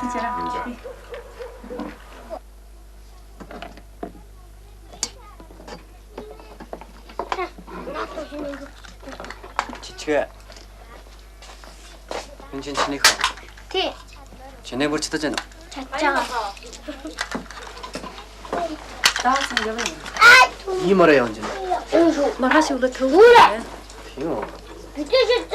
앉아라. 지치가 현진 친이가 Тий. 전에 벌치다잖아. Чачаа. 나와서 여기. 이 말이야 현진. 말하시 우리 더우래. 티요. Битээшээ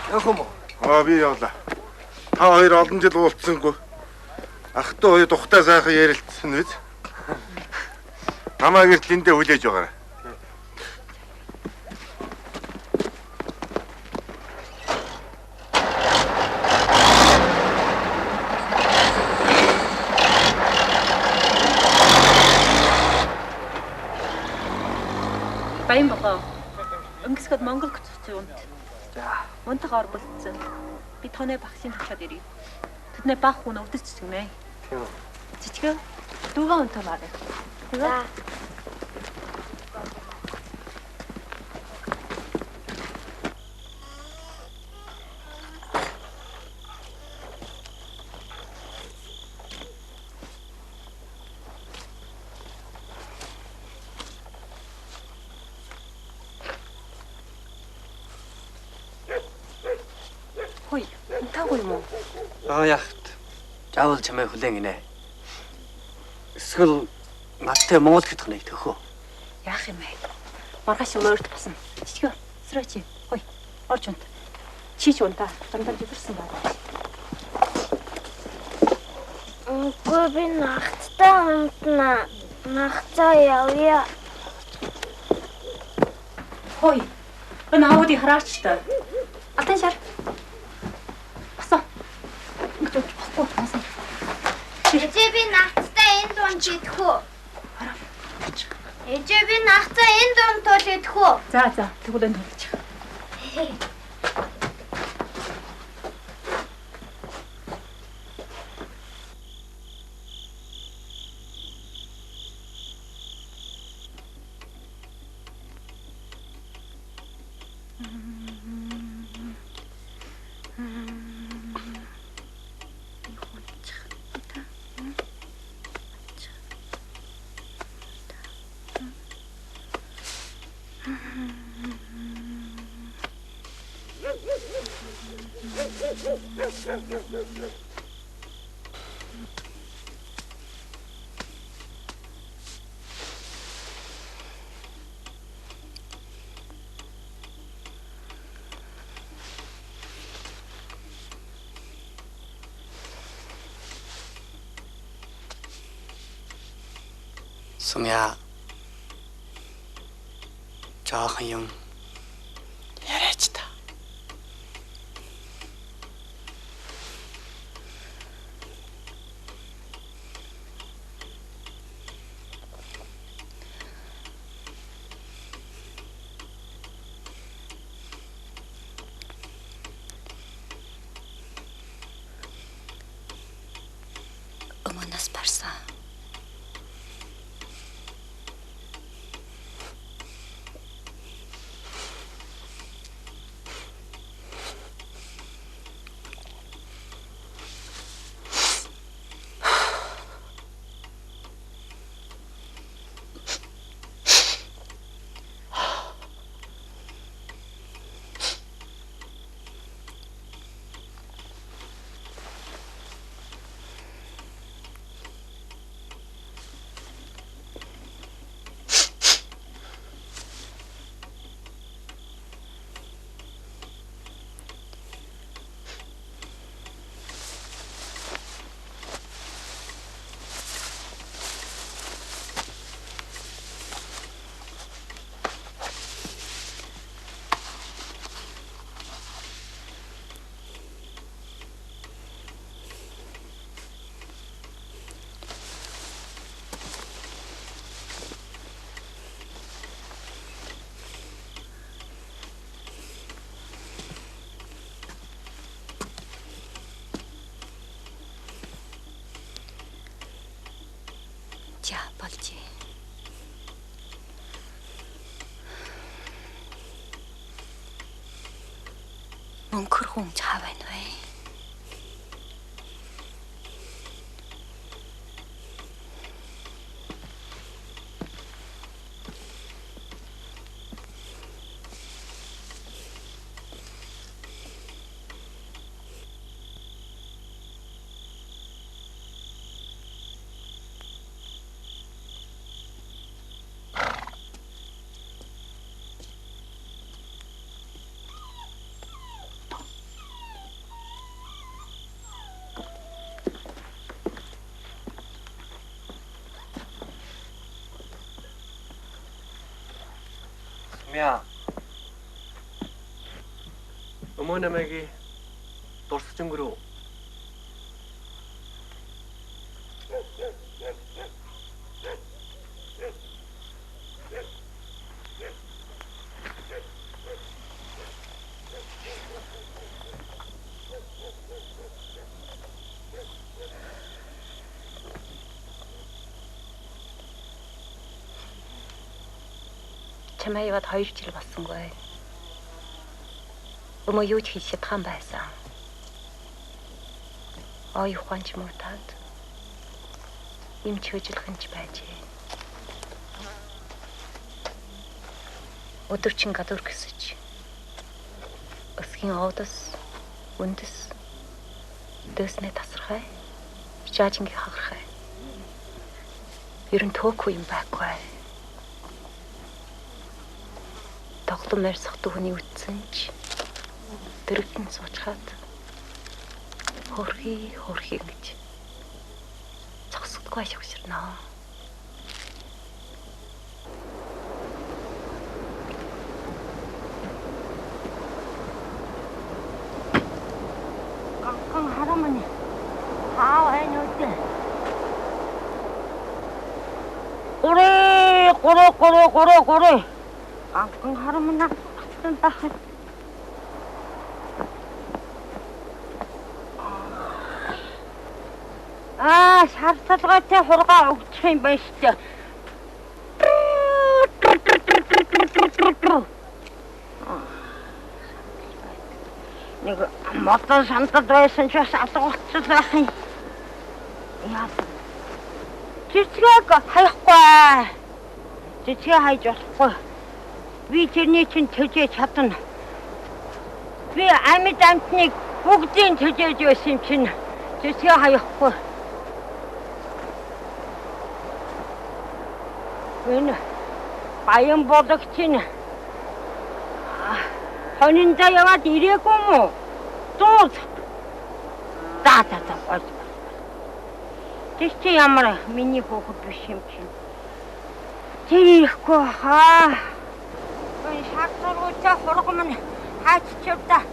Яах юм бол? Би явлаа. Та хоёр олон жил уулзсангүй. Ахтай хоёр тухтай сайхан ярилцсан биз? Намаа гэртлэндээ хүлээж байгаарай. Баян богоо. Өнгөсгöd Монгол гоцсон юм. За, монтогоор болцсон. Би тооны багшийн төвчөд ирье. Тэдний баг хүн өвдөж чигнэ. Тийм. Жичгээ дүүгээ өнтөө мараа. За. Хөөе, таагүй юм уу? Яах. Заавал чамайг хүлээн гинэ. Эсвэл надтай Монгол гэх нэг төхөө. Яах юм бэ? Маргааш өөрт басан. Жичгээ срочи. Хөөе, орж унт. Чич унтаа. Дандаа зүгэрсэн байна. Үгүй би нагцтай унтна. Нагцаа явъя. Хөөе. Энэ аауди хараач та. Атан шар. Басаа. Ингэж болохгүй басаа. Ээжээ би нагцтай энэ дунд идэх үү? Ээжээ би нагцаа энэ дунд тул идэх үү? За, тэгвэл энэ төлчих. Сумья. Жаахан юм яриач та. Өмнөөс барсан. За болж. өнгөр хүн цаа байна вэ? Мяа. Ömür намайг дурсаж өнгөрөв. чамайгаад 2 жил болсонгүй. Өмөө юу ч хийж чадсан байсан. Ой ухаанч муутаад юм чөжлөхөнч байжээ. Өдөрчин гадуур гэсэж. Өсгийн овдос, үндэс, дэснэ тасархай, чаажинги хахархай. Ерөн төөхгүй юм байхгүй. Тоглом ярьсах түүний үтсэн ч дэрэгдэн суучгаад хөрхий гэж зогсдоггүй шигширнаа. Ган харамны хаа айнууд 고래. 깡깡 하루만 나갔다. 샤르타드 같아. 호르가 옥체인 맛있죠. 내가 못한 산타도 했으면 좋았어. 어쩌다. 야, 지치가 하였과. 지치가 하였고. 위 저니친 저지에 잡던 위 아미도 않니 бүгдийн төжөөж байсан юм чинь зөсгөө хаяхгүй. Энэ баян бодогч чинь хонинда яваад ирээгүй мүү? Дуус. Гой. Тэс чи ямар миний хүүхэд биш юм чинь. Тэр ирэхгүй хаа. 샤크로차 호르고만 하치쳤다.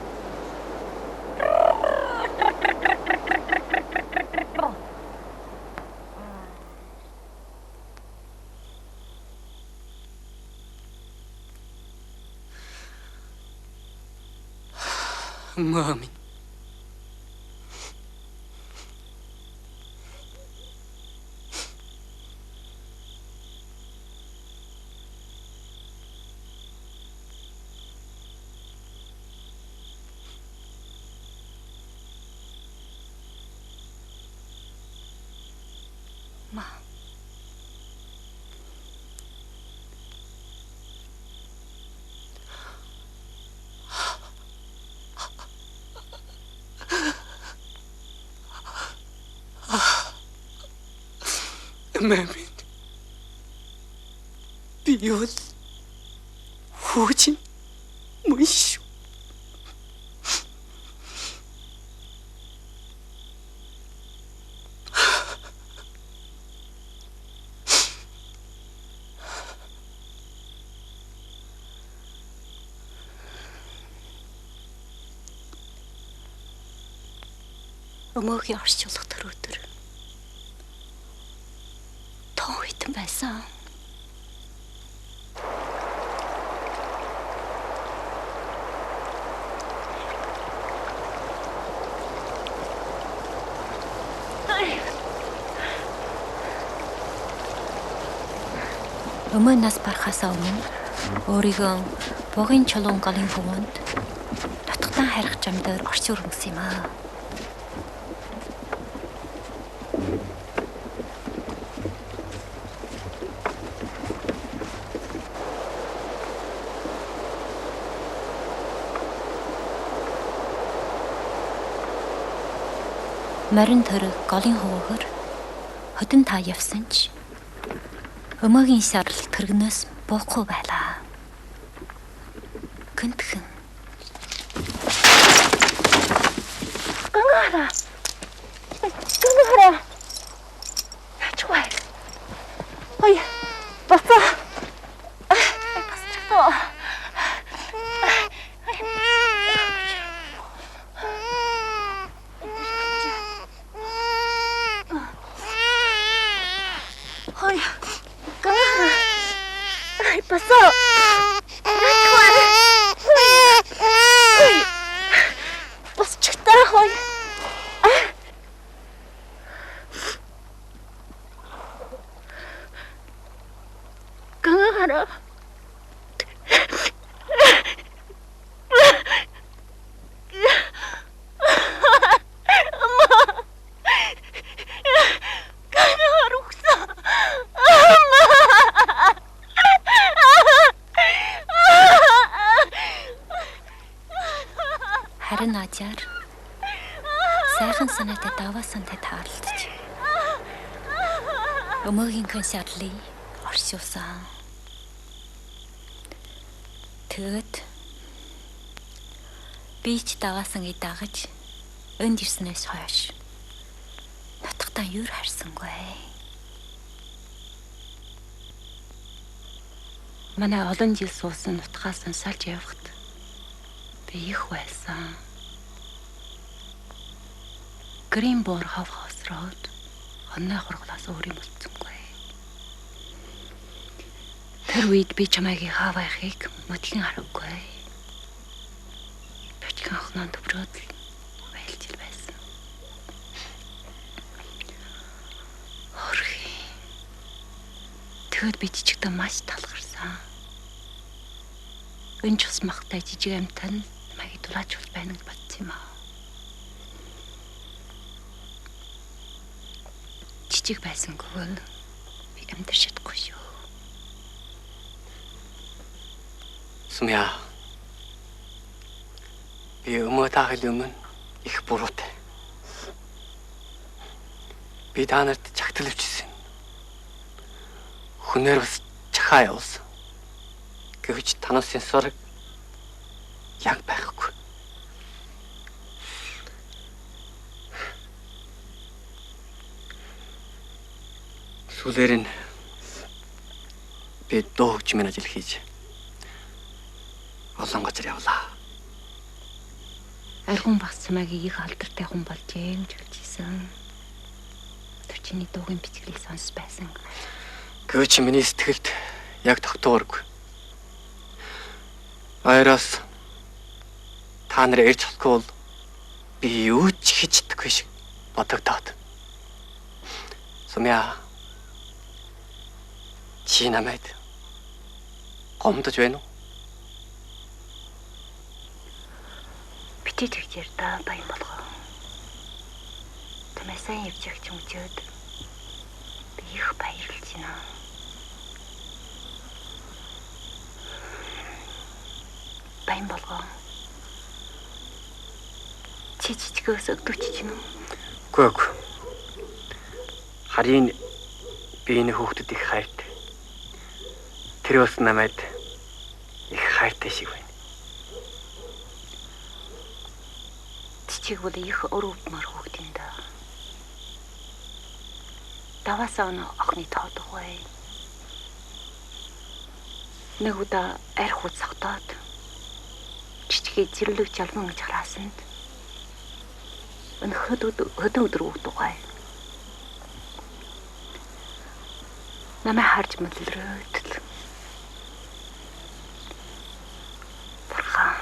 마음이 Мамин бьет очень мощно. Өмөөгийн орчуулга төр өдөр тоо хитэн байсан. Өмөө нас барахаас өмнө өөрийгөө богийн чулуун галын хөвөнд татах Удаан харих жамдаар орчуур өнгөс юм аа. Марин төрөг голын хөвөөр хөдөн та явсан ч өмөөгийн шарал тэргнээс буухгүй байлаа. Гэнтхэн. Гангара. Гангара. Чуй. Ой. Бата. Басчихлоо. Ой. Гангара. Ай, баса. Харин ажаар сайхан санаатай даваасантай таарлаж өмөөгийн хэн шадлыг оршуулсан. Тэгэд би ч даваасан идагаж өнд ирснээс хойш нутагтаа юр харсангүй. Манай олон жил суусан нутгаас нь салж явхад би их байсан. Грин бор хавхасраад онны хурглаас өөр юм болцсонгүй. Тэр үед би чамайг хаавахыг мөдгөн хараггүй. Бочхон хонон төврөөд байлж ил байсан. Хөрхи. Тэгэд би жижигдээ маш талгарсан. Өнч ус махтай жижиг амтан намайг дулаачвал байна гэж бодсон юм аа. Жижиг байсангүй би амьдарч чадахгүй шүү. Сумья. Би өмөө таахын өмнө их буруутай. Би та нарт чагтал өвчсөн. Хүнээр бас чахаа явуулсан. Гэвч танаас сенсорыг яг байхгүй. Сүүлээр нь би дуу хөгжмийн ажил хийж олон газар явлаа. Аргун багц чамайг их алдартай хүн болж юм жилжсэн. Тэр чиний дуугийн бичглийг сонс байсан. Гэвч миний сэтгэлд яг тогтооргүй. Баяраас та нар ирж болохгүй бол би юу ч хийж чадахгүй шиг бодогдоод. Сумья. Чи намайг гомдож байна уу? Бити тэгжээр та баян болгоо. Тамай сайн явж явж өмчөөд би их баярлж байна. Баян болгоо. Чи чичгөөс өгдөгч чинь үү? Үгүй. Харин би энэ хүүхдэд их хайртай. Тэр бас намайг их хайртай шиг байна. Чичиг бол их өрөвдмөр хүүхд юм да. Даваасаа охны тоодгүй. Нэг удаа арх хут согтоод чичгээ зэрлэг жалман гэж хараасанд хөдөө өдөр өгдөггүй. Намайг харж мэдлрээд бурхан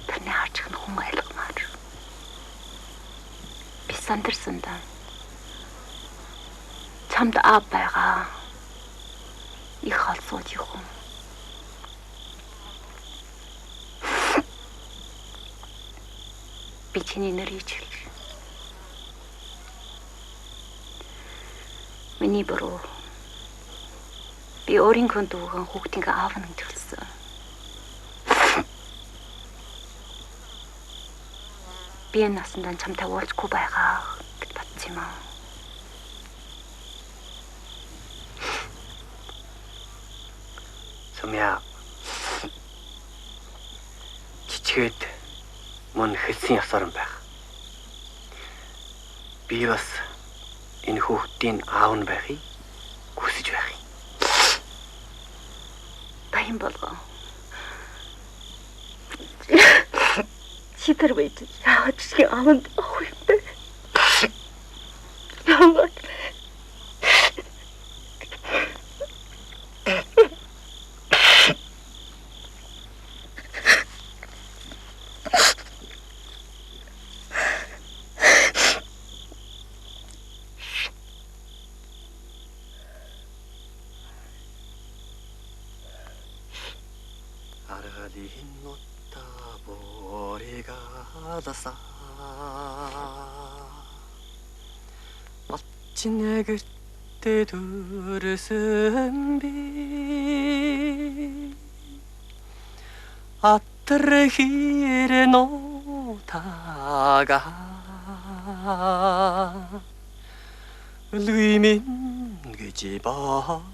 тэрний харж их хүн айлгмаар би сандарсан да. Чамд аав байгаа. Их холсууд юм. Би чиний нэрийг хэлэх. Миний буруу. Би өөрийнхөө дүүгэн хүүхдийнхээ аав нь төлсөн. Би энэ насандаа чамтай уулзахгүй байгаа гэж бодсон юм аа. Сумья. Чичгээд мөн хэлсэн ёсоор юм байх. Би бас энэ хүүхдийн аав нь байхыг хүсэж байх юм. Баян болгоо. Чи тэр үед яагаад чи аавд авах юм бэ? Яагаад? Чинэгэртээ төрсөн би атрэхир нотага үлгиймэн гэж боддоо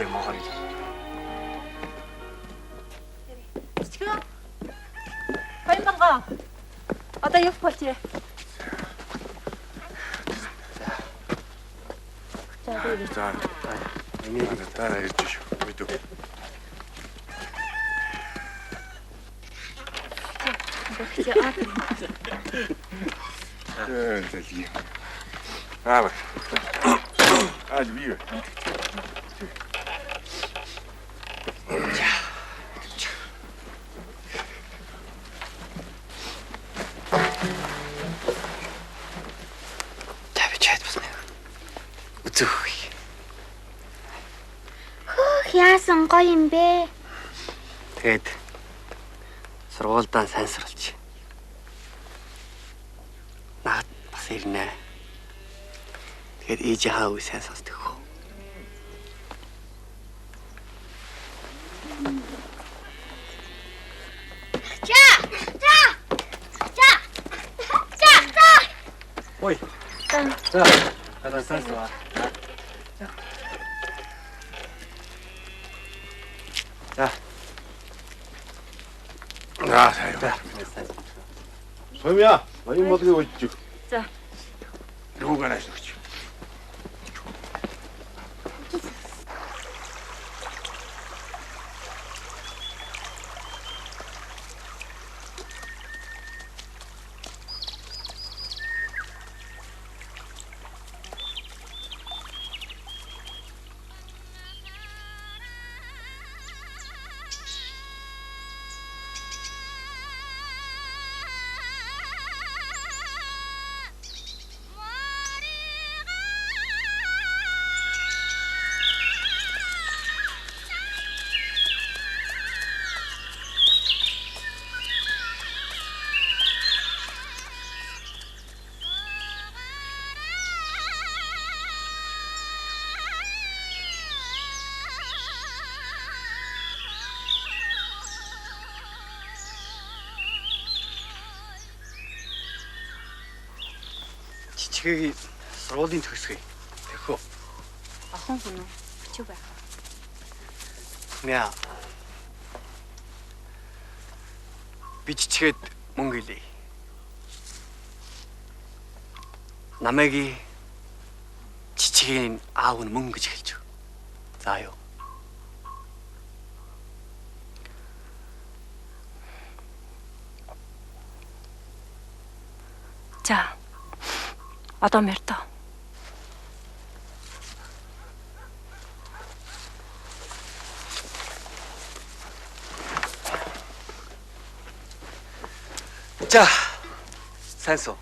멍허리. 지금 과일빵가 어다 옆 버티래. За. Энийг дараа ирж шүү. Мэдв. Зэлий. Аа. Аа бие. Яасан гоё юм бэ? Тэгээд сургуульдаа сайн суралж. Наад бас ирнэ. Тэгээд ээжийнхаа үгийг сайн сонсдог хөө. Ой. За. Надад сайн сууа. За. Аа, сайн. Сумья, моим модгивочек. За. Юганаш өгч. Жичгэгийн сургуулийн төгсгөө. Тэхүү. Охин хүн үү? Өчөг байх. Мяа. Би жичгээд мөнгө илээ. Намайг жичгийн аав нь мөнгө гэж хэлж өг. За юу. За. Одоо мэрдэ. За. Сайн суу.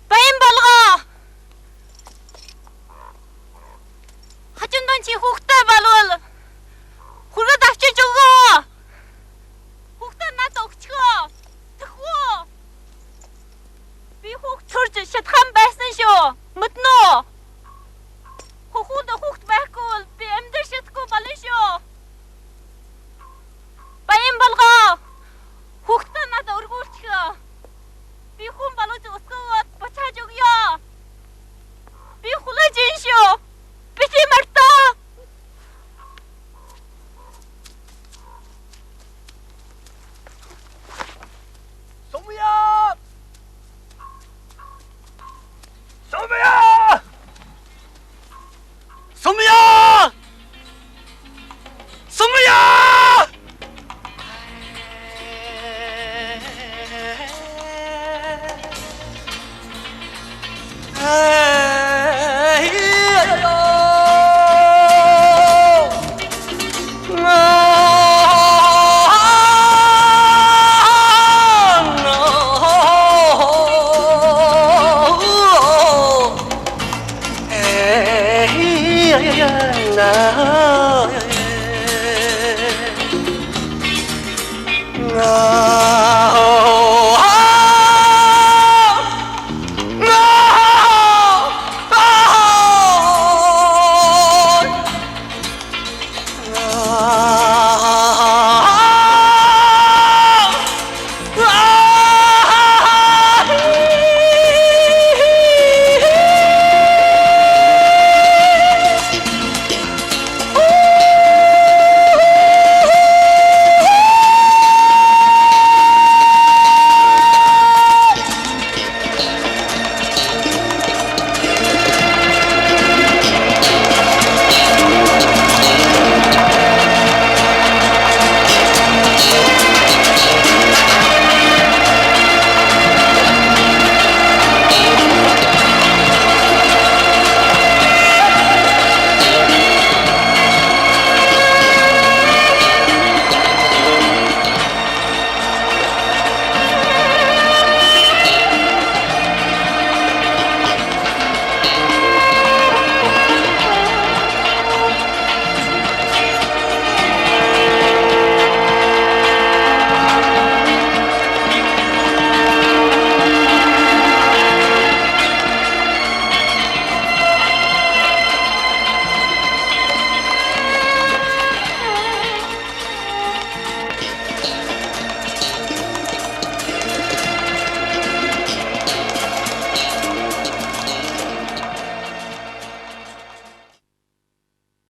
Баян болгоо. Хажуундан чи хүүхдээ болвол хүргээд авчиж өгөө. Хүүхдээ надад өгчгөө. Тэхүү. Би хүүхд төрж шатхан байсан шүү. Мэднэ үү? Хүүхдүүд